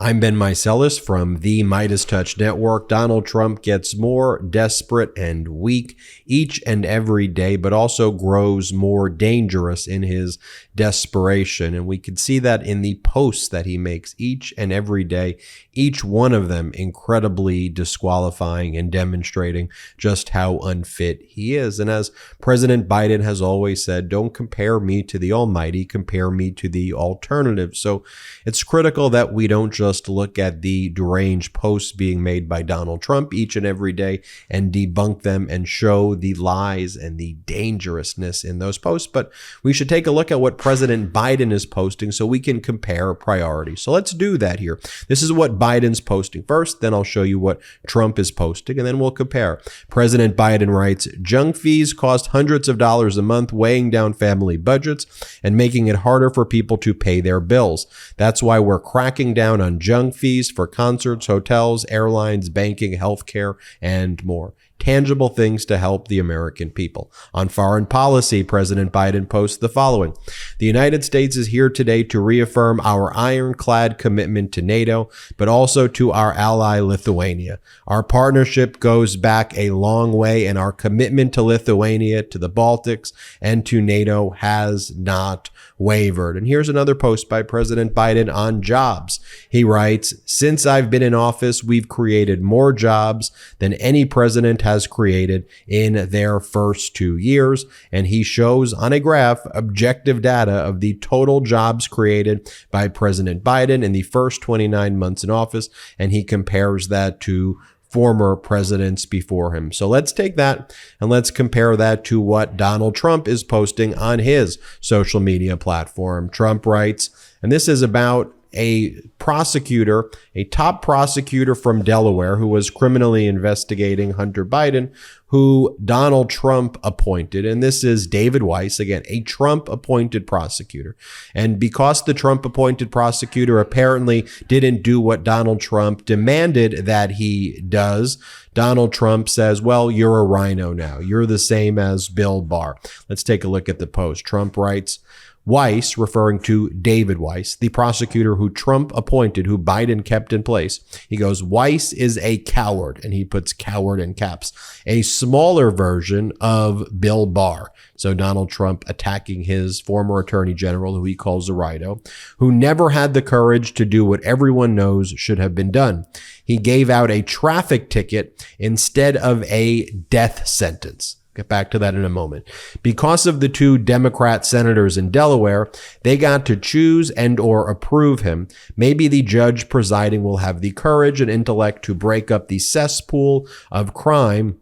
I'm Ben Meiselas from the MeidasTouch Network. Donald Trump gets more desperate and weak each and every day, but also grows more dangerous in his desperation. And we can see that in the posts that he makes each and every day, each one of them incredibly disqualifying and demonstrating just how unfit he is. And as President Biden has always said, don't compare me to the almighty, compare me to the alternative. So it's critical that we don't just look at the deranged posts being made by Donald Trump each and every day and debunk them and show the lies and the dangerousness in those posts. But we should take a look at what President Biden is posting so we can compare priorities. So let's do that here. This is what Biden's posting first, then I'll show you what Trump is posting, and then we'll compare. President Biden writes, junk fees cost hundreds of dollars a month, weighing down family budgets and making it harder for people to pay their bills. That's why we're cracking down on junk fees for concerts, hotels, airlines, banking, healthcare, and more. Tangible things to help the American people. On foreign policy, President Biden posts the following. The United States is here today to reaffirm our ironclad commitment to NATO, but also to our ally Lithuania. Our partnership goes back a long way, and our commitment to Lithuania, to the Baltics, and to NATO has not wavered. And here's another post by President Biden on jobs. He writes, since I've been in office, we've created more jobs than any president has created in their first 2 years. And he shows on a graph objective data of the total jobs created by President Biden in the first 29 months in office. And he compares that to former presidents before him. So let's take that and let's compare that to what Donald Trump is posting on his social media platform. Trump writes, and this is about a prosecutor, a top prosecutor from Delaware who was criminally investigating Hunter Biden, who Donald Trump appointed. And this is David Weiss, again, a Trump appointed prosecutor. And because the Trump appointed prosecutor apparently didn't do what Donald Trump demanded that he does, Donald Trump says, well, you're a rhino now. You're the same as Bill Barr. Let's take a look at the post. Trump writes, Weiss, referring to David Weiss, the prosecutor who Trump appointed, who Biden kept in place. He goes, Weiss is a coward, and he puts coward in caps, a smaller version of Bill Barr. So Donald Trump attacking his former attorney general, who he calls a rhino, who never had the courage to do what everyone knows should have been done. He gave out a traffic ticket instead of a death sentence. Get back to that in a moment. Because of the two Democrat senators in Delaware, they got to choose and or approve him. Maybe the judge presiding will have the courage and intellect to break up the cesspool of crime.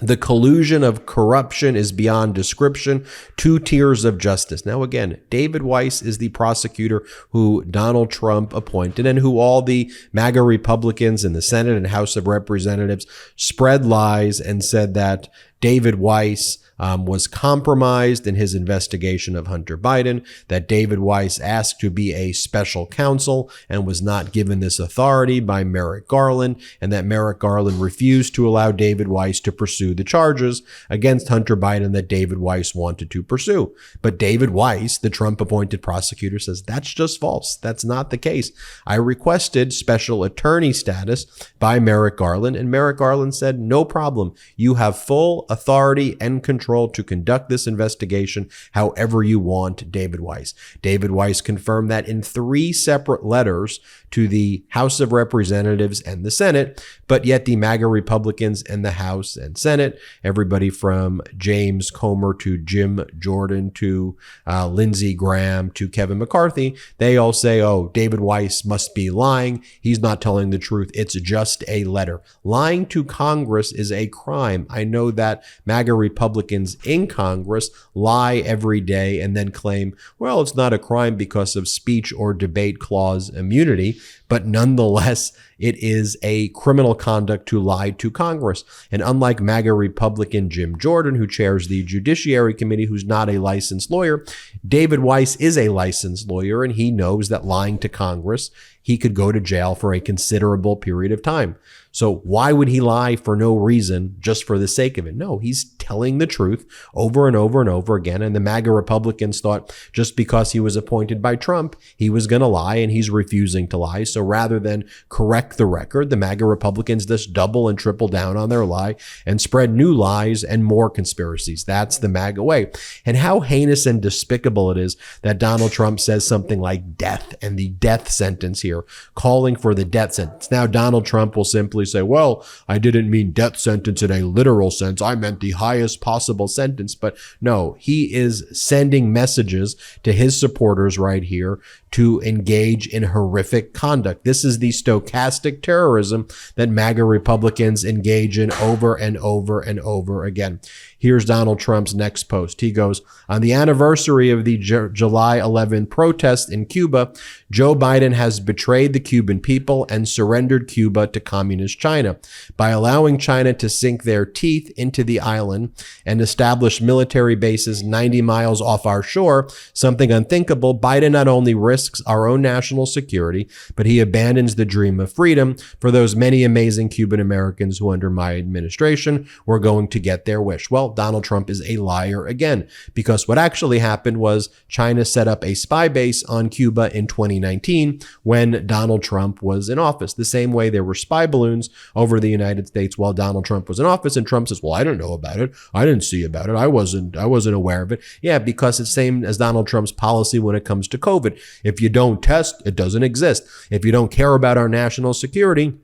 The collusion of corruption is beyond description. 2 tiers of justice. Now, again, David Weiss is the prosecutor who Donald Trump appointed and who all the Maga Republicans in the Senate and House of Representatives spread lies and said that David Weiss was compromised in his investigation of Hunter Biden, that David Weiss asked to be a special counsel and was not given this authority by Merrick Garland, and that Merrick Garland refused to allow David Weiss to pursue the charges against Hunter Biden that David Weiss wanted to pursue. But David Weiss, the Trump-appointed prosecutor, says that's just false. That's not the case. I requested special attorney status by Merrick Garland, and Merrick Garland said, no problem. You have full authority and control to conduct this investigation however you want, David Weiss. David Weiss confirmed that in 3 separate letters to the House of Representatives and the Senate, but yet the MAGA Republicans in the House and Senate, everybody from James Comer to Jim Jordan to Lindsey Graham to Kevin McCarthy, they all say, oh, David Weiss must be lying. He's not telling the truth. It's just a letter. Lying to Congress is a crime. I know that MAGA Republicans in Congress lie every day and then claim, well, it's not a crime because of speech or debate clause immunity, but nonetheless, it is a criminal conduct to lie to Congress. And unlike MAGA Republican Jim Jordan, who chairs the Judiciary Committee, who's not a licensed lawyer, David Weiss is a licensed lawyer, and he knows that lying to Congress, he could go to jail for a considerable period of time. So why would he lie for no reason, just for the sake of it? No, he's telling the truth over and over and over again. And the MAGA Republicans thought just because he was appointed by Trump, he was going to lie, and he's refusing to lie. So rather than correct the record, the MAGA Republicans just double and triple down on their lie and spread new lies and more conspiracies. That's the MAGA way. And how heinous and despicable it is that Donald Trump says something like death and the death sentence here, calling for the death sentence. Now, Donald Trump will simply say, well, I didn't mean death sentence in a literal sense. I meant the highest possible sentence. But no, he is sending messages to his supporters right here to engage in horrific conduct. This is the stochastic terrorism that MAGA Republicans engage in over and over and over again. Here's Donald Trump's next post. He goes, on the anniversary of the July 11 protests in Cuba, Joe Biden has betrayed the Cuban people and surrendered Cuba to communist China. By allowing China to sink their teeth into the island and establish military bases 90 miles off our shore, something unthinkable, Biden not only risks our own national security, but he abandons the dream of freedom for those many amazing Cuban Americans who under my administration were going to get their wish. Well, Donald Trump is a liar again, because what actually happened was China set up a spy base on Cuba in 2019 when Donald Trump was in office. The same way there were spy balloons over the United States while Donald Trump was in office, and Trump says, well, I don't know about it. I didn't see about it. I wasn't aware of it. Yeah, because it's same as Donald Trump's policy when it comes to COVID. If you don't test, it doesn't exist. If you don't care about our national security,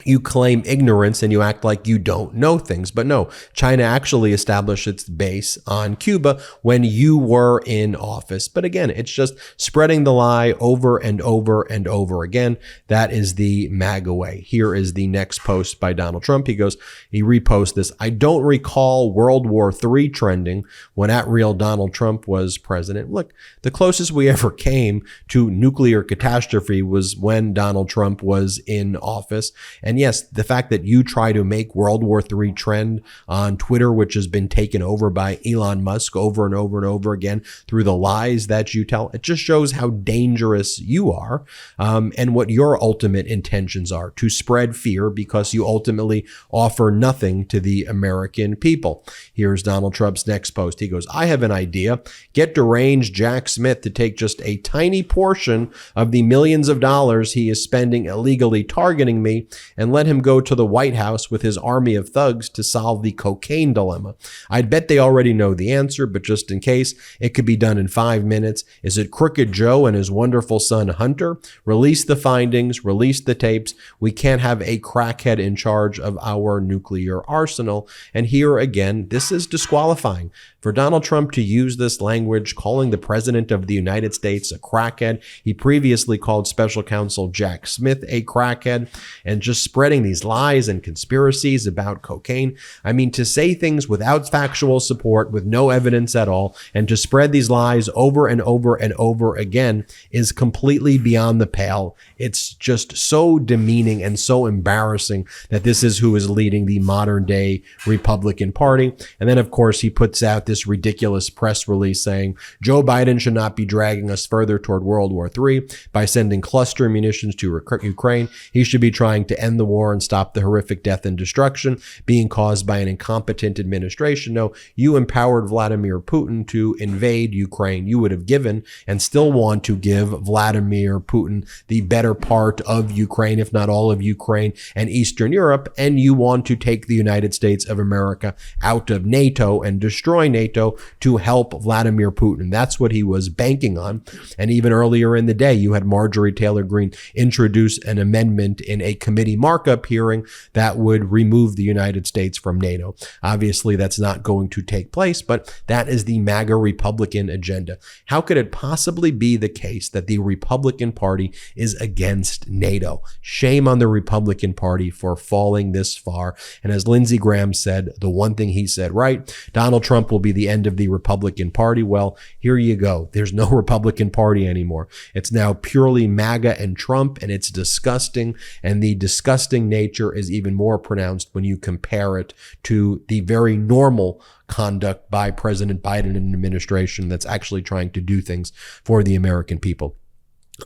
you claim ignorance and you act like you don't know things. But no, China actually established its base on Cuba when you were in office. But again, it's just spreading the lie over and over and over again. That is the MAGA way. Here is the next post by Donald Trump. He reposts this. I don't recall World War III trending when @real Donald Trump was president. Look, the closest we ever came to nuclear catastrophe was when Donald Trump was in office. And yes, the fact that you try to make World War III trend on Twitter, which has been taken over by Elon Musk over and over and over again through the lies that you tell, it just shows how dangerous you are and what your ultimate intentions are, to spread fear because you ultimately offer nothing to the American people. Here's Donald Trump's next post. He goes, I have an idea. Get deranged Jack Smith to take just a tiny portion of the millions of dollars he is spending illegally targeting me and let him go to the White House with his army of thugs to solve the cocaine dilemma. I'd bet they already know the answer, but just in case, it could be done in 5 minutes. Is it Crooked Joe and his wonderful son Hunter? Release the findings, release the tapes. We can't have a crackhead in charge of our nuclear arsenal. And here again, this is disqualifying. For Donald Trump to use this language, calling the president of the United States a crackhead, he previously called Special Counsel Jack Smith a crackhead, and just spreading these lies and conspiracies about cocaine. I mean, to say things without factual support, with no evidence at all, and to spread these lies over and over and over again is completely beyond the pale. It's just so demeaning and so embarrassing that this is who is leading the modern day Republican Party. And then, of course, he puts out this ridiculous press release saying Joe Biden should not be dragging us further toward World War III by sending cluster munitions to Ukraine. He should be trying to end the war and stop the horrific death and destruction being caused by an incompetent administration. No, you empowered Vladimir Putin to invade Ukraine. You would have given and still want to give Vladimir Putin the better part of Ukraine, if not all of Ukraine and Eastern Europe, and you want to take the United States of America out of NATO and destroy NATO to help Vladimir Putin. That's what he was banking on. And even earlier in the day, you had Marjorie Taylor Greene introduce an amendment in a committee markup hearing that would remove the United States from NATO. Obviously, that's not going to take place, but that is the MAGA Republican agenda. How could it possibly be the case that the Republican Party is against NATO? Shame on the Republican Party for falling this far. And as Lindsey Graham said, the one thing he said right, Donald Trump will be the end of the Republican Party. Well, here you go. There's no Republican Party anymore. It's now purely MAGA and Trump, and it's disgusting. And the disgusting nature is even more pronounced when you compare it to the very normal conduct by President Biden and administration that's actually trying to do things for the American people.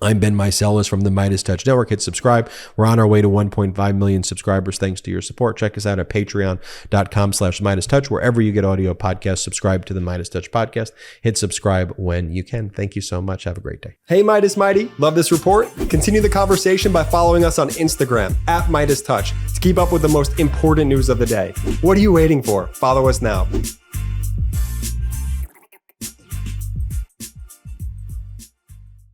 I'm Ben Meiselas from the MeidasTouch Network. Hit subscribe. We're on our way to 1.5 million subscribers thanks to your support. Check us out at patreon.com/MeidasTouch. Wherever you get audio podcasts, subscribe to the MeidasTouch podcast. Hit subscribe when you can. Thank you so much. Have a great day. Hey, Meidas Mighty. Love this report? Continue the conversation by following us on Instagram at MeidasTouch to keep up with the most important news of the day. What are you waiting for? Follow us now.